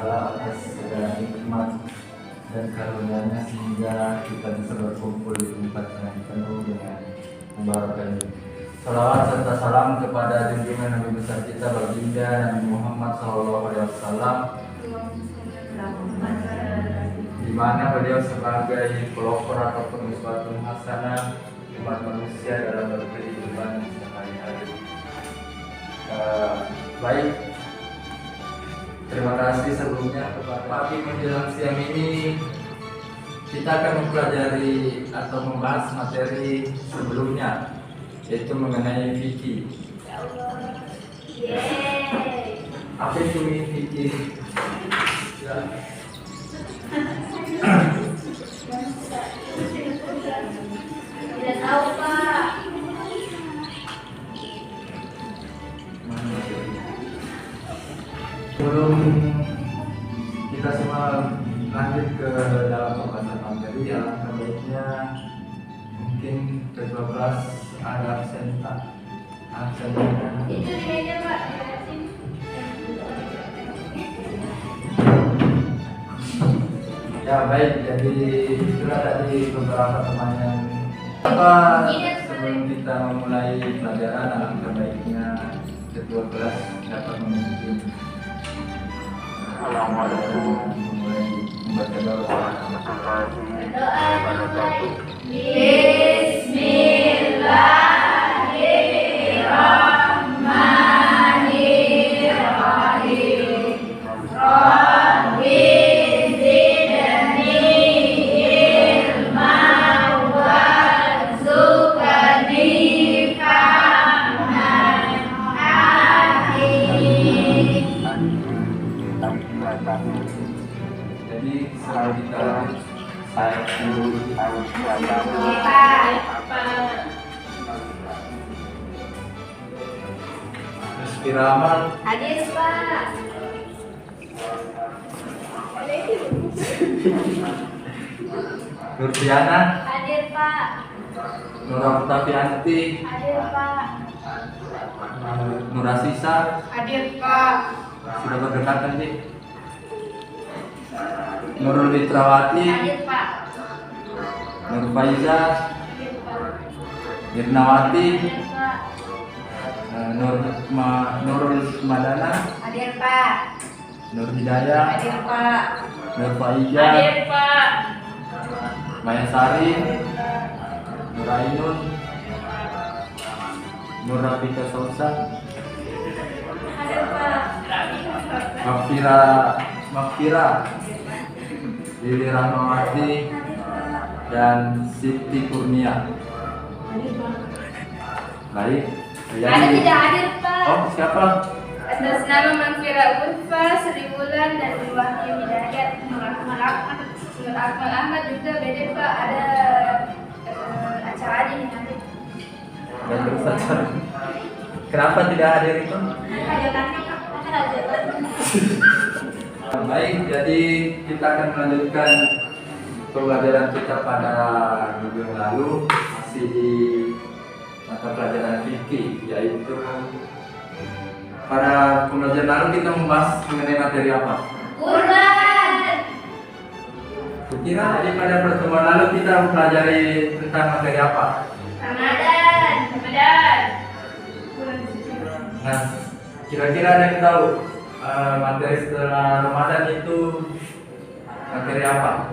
Taala atas segala nikmat dan karunia-Nya sehingga kita bisa berkumpul di tempat yang penuh dengan pembaruan ini. Salawat serta salam kepada junjungan Nabi besar kita baginda Nabi Muhammad SAW, di mana beliau sebagai pelopor ataupun uswatun hasanah umat manusia dalam berkehidupan sehari-hari. Baik, terima kasih sebelumnya kepada pagi menjelang siang ini. Kita akan mempelajari atau membahas materi sebelumnya, yaitu mengenai fikih. Apa itu fikih? Ya. Tidak tahu, Pak. Sebelum kita semua lanjut ke dalam pembahasan materi, alangkah baiknya mungkin kedua kelas ada absen Pak. Itu di meja, Pak. Ya baik, jadi itulah tadi beberapa teman yang sebelum kita memulai pelajaran, alangkah baiknya kedua kelas dapat memimpin memulai membaca doa. Bismillahirrahmanirrahim. Jadi selalu kita saya dulu Respiramal Hadir, Pak. Nurdiana Hadir, Pak. Nuraftafianti Hadir, Pak. Nurasisa Hadir, Pak. sudah berdekatan nih. Nurul Litrawati, Hadir, Pak. Nur Faiza, Hadir, Pak. Mirnawati, Hadir, Pak. Nurul Madana, Hadir, Pak. Nur Hidayah, Hadir, Pak. Nur Faiza, Hadir, Pak. Maya Sari, Nur Ainun, Nur Rafika Sausa, Hadir, Pak. Makfira, Lili Rahmawati, dan Siti Kurnia. Baik. Ada tidak hadir, Pak? Oh, siapa? Atas nama Manfira Urfa, Sri Wulan, dan Wahyu Hidayat, Nur Akmal Ahmad juga beda, Pak. Ada acara aja nih nanti. Dan bersacar. Kenapa tidak hadir itu? Hajatannya, Pak. Kan hajatan. Baik, jadi kita akan melanjutkan pembelajaran kita pada minggu yang lalu, masih di mata pelajaran fikih, yaitu pada pembelajaran lalu kita membahas mengenai materi apa? Kurban. Kira tadi pada pertemuan lalu kita mempelajari tentang materi apa? Ramadan. Ramadan. Nah, kira-kira ada yang tahu materi setelah Ramadan itu materi apa?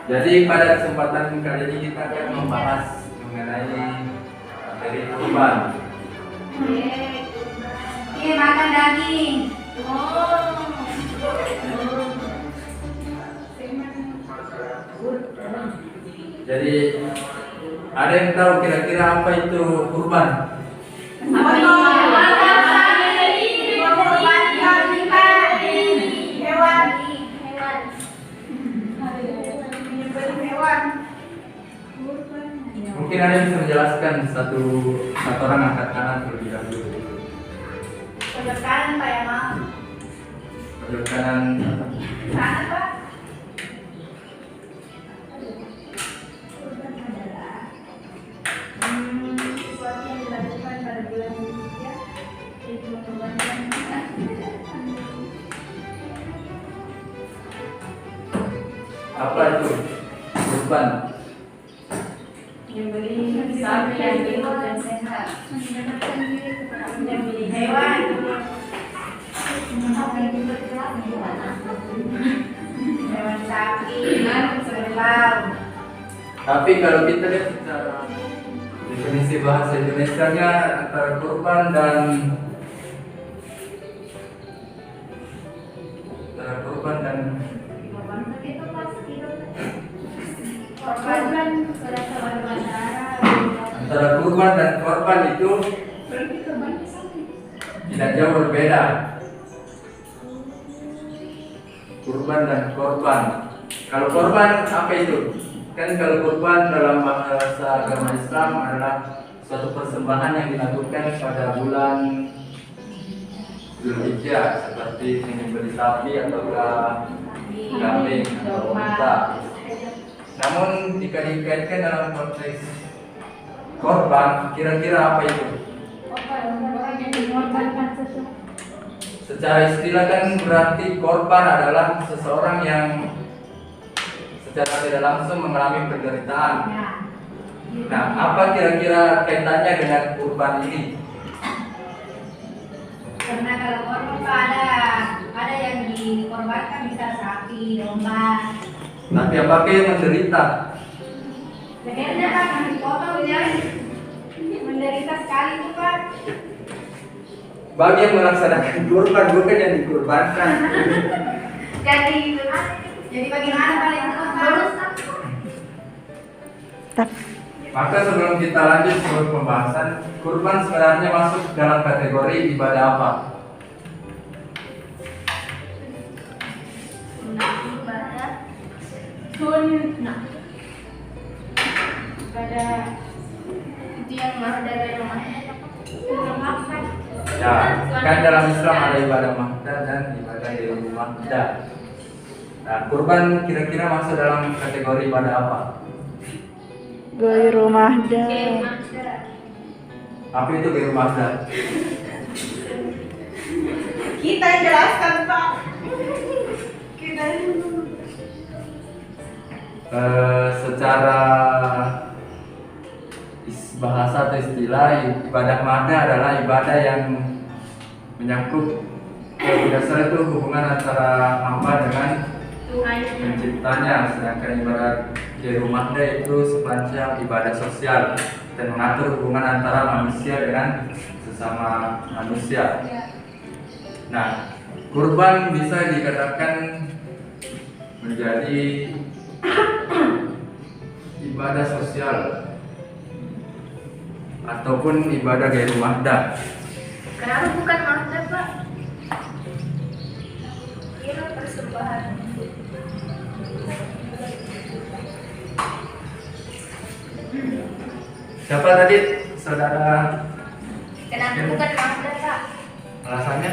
Jadi pada kesempatan kali ini kita akan membahas mengenai materi kurban. Ini makan daging. Jadi ada yang tahu kira-kira apa itu kurban? Mungkin ada yang bisa menjelaskan satu orang angkat tangan terlebih dahulu. Pojok kanan, Pak, ya, Mam. Pojok kanan. Kanan, Pak. Apa itu kurban? Membeli sapi yang hidup dan sehat, membeli hewan, hewan sapi, kerbau. Tapi kalau kita lihat secara definisi bahasa Indonesianya antara kurban dan antara kurban dan korban itu tidak jauh berbeda. Kurban dan korban. Kalau korban apa itu? Kan kalau kurban dalam bahasa agama Islam adalah suatu persembahan yang dilakukan pada bulan Dzulhijjah, seperti menyembelih sapi ataukah kambing atau unta. Namun jika dikaitkan dalam konteks korban, kira-kira apa itu? Secara istilah kan berarti korban adalah seseorang yang secara tidak langsung mengalami penderitaan. Nah, apa kira-kira kaitannya dengan kurban ini? Karena kalau korban ada yang dikorbankan, bisa sapi, domba. Tapi apakah yang menderita? Lehernya Pak, yang dipotong ya, menderita sekali tuh Pak. Bagi yang melaksanakan kurban, bukan yang dikurbankan. Jadi bagaimana Pak itu Pak? Maka sebelum kita lanjut ke pembahasan, kurban sebenarnya masuk dalam kategori ibadah apa? Sunnah. Ibadah itu yang mahdah rumahnya. Ya, kan dalam Islam ada ibadah mahdah dan ibadah di rumah mahdah. Nah, kurban kira-kira masuk dalam kategori ibadah apa? Gairu mahdah. Apa itu gairu mahdah? Kita yang jelaskan Pak. Kita Secara bahasa atau istilah, ibadah mahdah adalah ibadah yang menyangkut dasar itu hubungan antara hamba dengan penciptanya, sedangkan ibadah gairu mahdah itu semacam ibadah sosial dan mengatur hubungan antara manusia dengan sesama manusia. Nah, kurban bisa dikatakan menjadi ibadah sosial ataupun ibadah gairu mahdah. Kenapa bukan mahdah Pak? Kira persembahan. Siapa tadi saudara? Kenapa bukan mahdah Pak? Alasannya?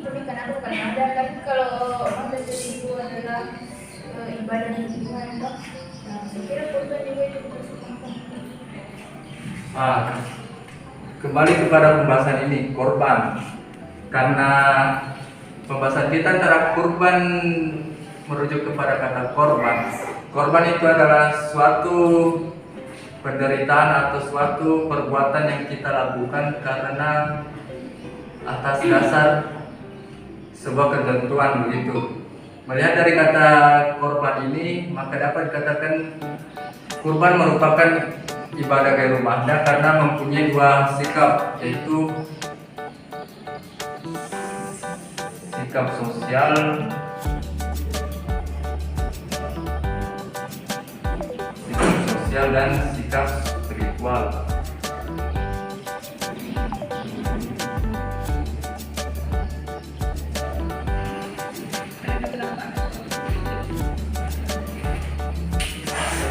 Tapi kenapa bukan mahdah? Kan kalau mahdah jadi itu adalah ibadah di Tuhan Pak. Nah, saya kira kurban juga itu Kembali kepada pembahasan ini, korban. Karena pembahasan kita antara kurban merujuk kepada kata korban. Korban itu adalah suatu penderitaan atau suatu perbuatan yang kita lakukan karena atas dasar sebuah ketentuan begitu. Melihat dari kata korban ini, maka dapat dikatakan kurban merupakan ibadah gairu mahdah karena mempunyai dua sikap, yaitu sikap sosial dan sikap spiritual.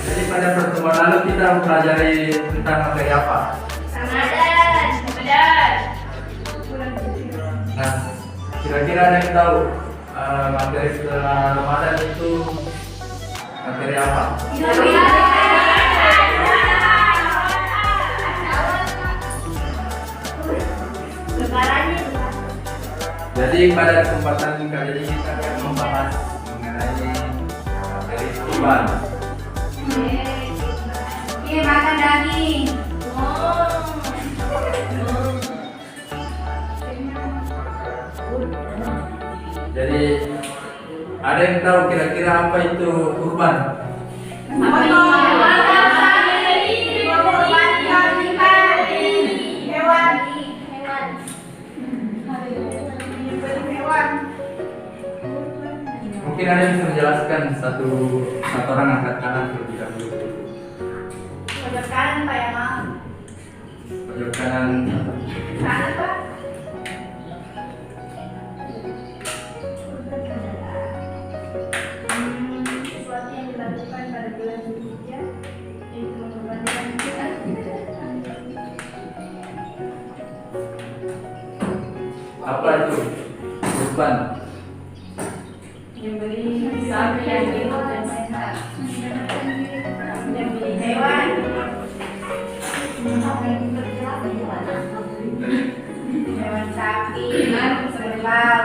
Jadi pada pertemuan lalu kita mempelajari tentang materi apa? Ramadan, Ramadan. Nah, kira-kira ada yang tahu materi setelah Ramadan itu materi apa? Jadi pada kesempatan kali ini kita akan membahas mengenai materi kurban. Iya, makan daging. Jadi ada yang tahu kira-kira apa itu kurban? Mungkin ada yang bisa menjelaskan satu orang angkat tangan terlebih dahulu. Pojok kanan Pak ya, Mam. Pojok kanan. Kanan Pak. Sesuatu yang dilakukan pada bulan Zulhijjah yaitu mengorbankan Apa itu kurban? membeli sapi yang hidup dan sehat, membeli hewan, hewan sapi, kerbau.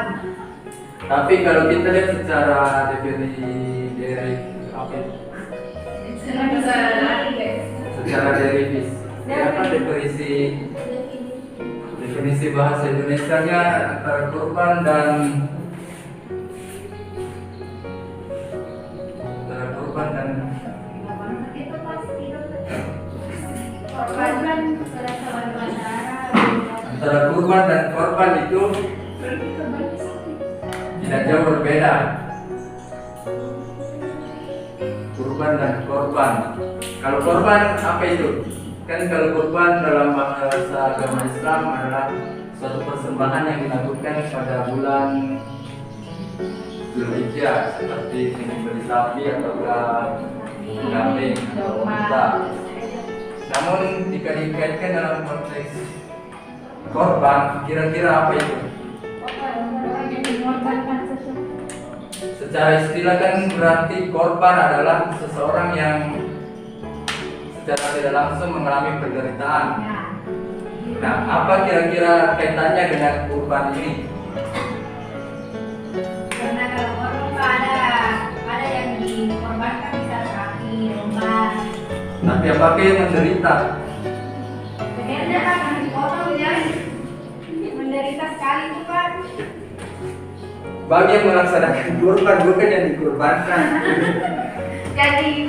Tapi kalau kita lihat secara definisi dari apa itu? Secara definisi bahasa Indonesianya antara kurban dan antara kurban dan korban itu tidak jauh berbeda. Kurban dan korban. Kalau korban apa itu? Kan kalau kurban dalam bahasa agama Islam adalah suatu persembahan yang dilakukan pada bulan Zulhijjah, seperti menyembelih sapi atau kambing atau unta. Namun jika dikaitkan dalam konteks korban, kira-kira apa itu? Secara istilah kan berarti korban adalah seseorang yang secara tidak langsung mengalami penderitaan. Nah, apa kira-kira kaitannya dengan kurban ini? Karena kalau korban ada yang dikorbankan bisa sapi, domba. Tapi apakah yang menderita? Benernya kan yang dipotong ya, menderita sekali itu Pak. Bagi yang melaksanakan kurban, bukan yang dikurbankan. Jadi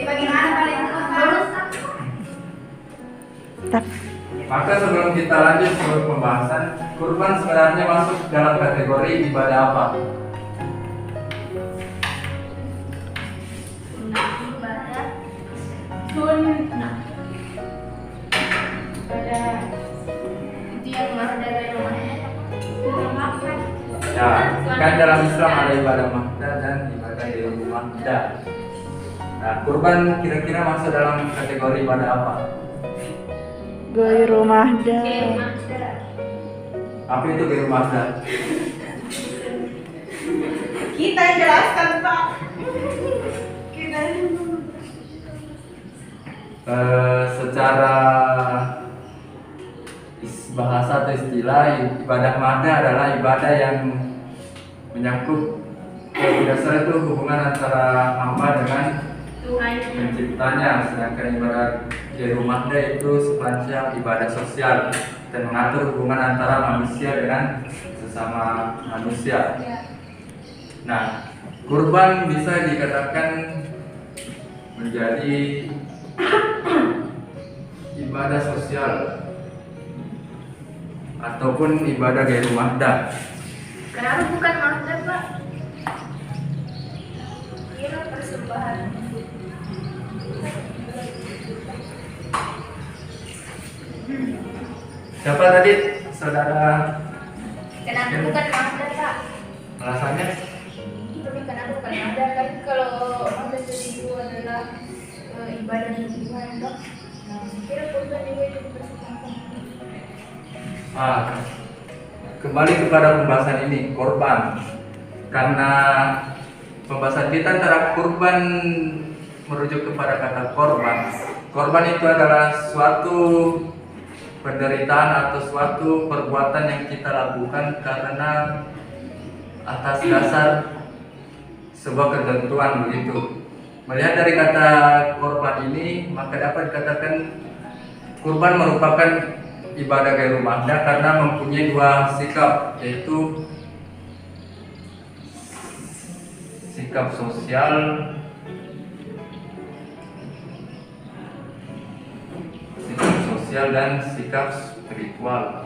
bagaimana paling Maka sebelum kita lanjut ke pembahasan, kurban sebenarnya masuk dalam kategori ibadah apa? Sunnah. Pada itu yang dari rumahnya. Ya, kan dalam Islam ada ibadah mahda dan ibadah di rumah mahda. Nah, kurban kira-kira masuk dalam kategori ibadah apa? Gairu mahda. Apa itu gairu mahda? Kita yang jelaskan Pak. Kita Secara bahasa atau istilah, ibadah mahda adalah ibadah yang menyangkut dasar itu hubungan antara hamba dengan penciptanya, sedangkan ibadah gairu mahda itu sepanjang ibadah sosial dan mengatur hubungan antara manusia dengan sesama manusia. Nah, kurban bisa dikatakan menjadi ibadah sosial ataupun ibadah gairu mahda. Kenapa bukan mahda Pak? Kira persembahan. Siapa tadi saudara? Kenapa bukan mahda Pak? Alasannya? Tapi kenapa bukan mahda? Kan kalau mahda itu adalah ibadah di Tuhan Pak. Nah, kira kurban juga itu dipersembahkan. Kembali kepada pembahasan ini, korban. Karena pembahasan kita antara kurban merujuk kepada kata korban. Korban itu adalah suatu penderitaan atau suatu perbuatan yang kita lakukan karena atas dasar sebuah ketentuan begitu. Melihat dari kata korban ini, maka dapat dikatakan kurban merupakan ibadah gairu mahda karena mempunyai dua sikap, yaitu sikap sosial dan sikap spiritual.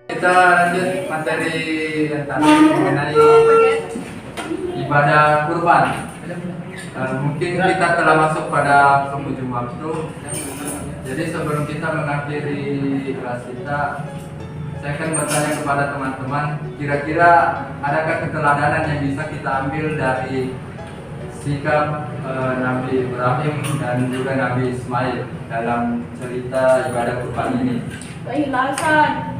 Kita lanjut materi yang tadi mengenai ibadah kurban. Mungkin kita telah masuk pada penghujung waktu. Jadi sebelum kita mengakhiri kelas kita, saya akan bertanya kepada teman-teman, kira-kira adakah keteladanan yang bisa kita ambil dari sikap Nabi Ibrahim dan juga Nabi Ismail dalam cerita ibadah kurban ini? Keikhlasan.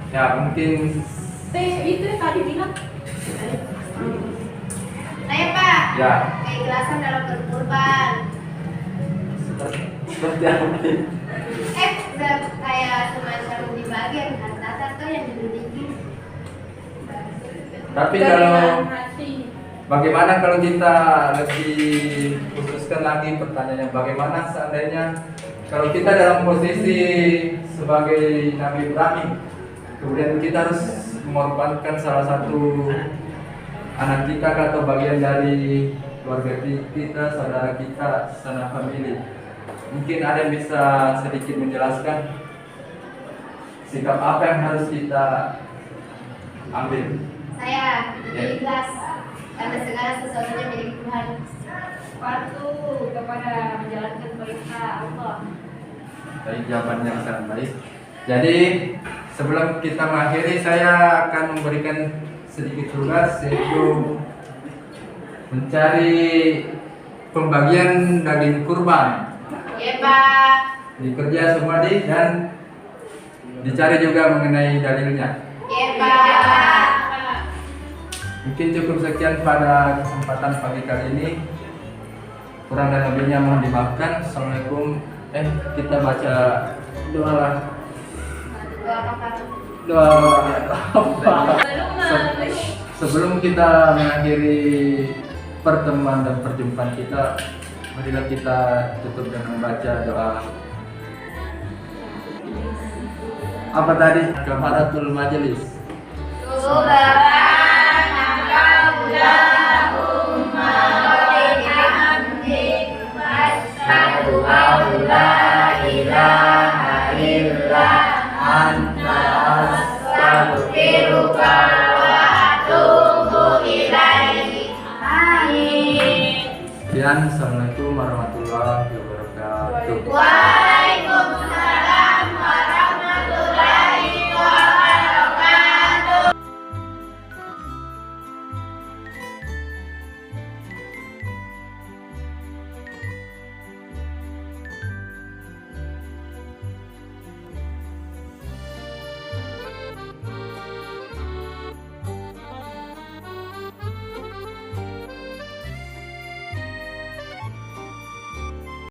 Ya, mungkin Itu yang tadi bilang. Saya Pak. Ya. Keikhlasan dalam berkurban. Seperti apa? Kayak semacam di bagian harta atau yang dimiliki. Tapi kalau bagaimana kalau kita lebih khususkan lagi pertanyaannya, bagaimana seandainya kalau kita dalam posisi sebagai Nabi Ibrahim, kemudian kita harus mengorbankan salah satu anak kita atau bagian dari keluarga kita, saudara kita, sanak famili. Mungkin ada yang bisa sedikit menjelaskan sikap apa yang harus kita ambil? Saya ikhlas karena segala sesuatunya milik Tuhan. Patuh kepada menjalankan perintah Allah. Baik, jawaban yang sangat baik. Jadi sebelum kita mengakhiri, saya akan memberikan sedikit tugas, yaitu mencari pembagian daging kurban. Ya Pak. Dikerja semua dan dicari juga mengenai dalilnya. Ya Pak. Mungkin cukup sekian pada kesempatan pagi kali ini. Kurang dan lebihnya mohon dimaafkan. Assalamualaikum. Kita baca doa lah. Doa. Sebelum kita mengakhiri pertemuan dan perjumpaan kita, marilah kita tutup dengan membaca doa. Apa tadi? Kafaratul majelis.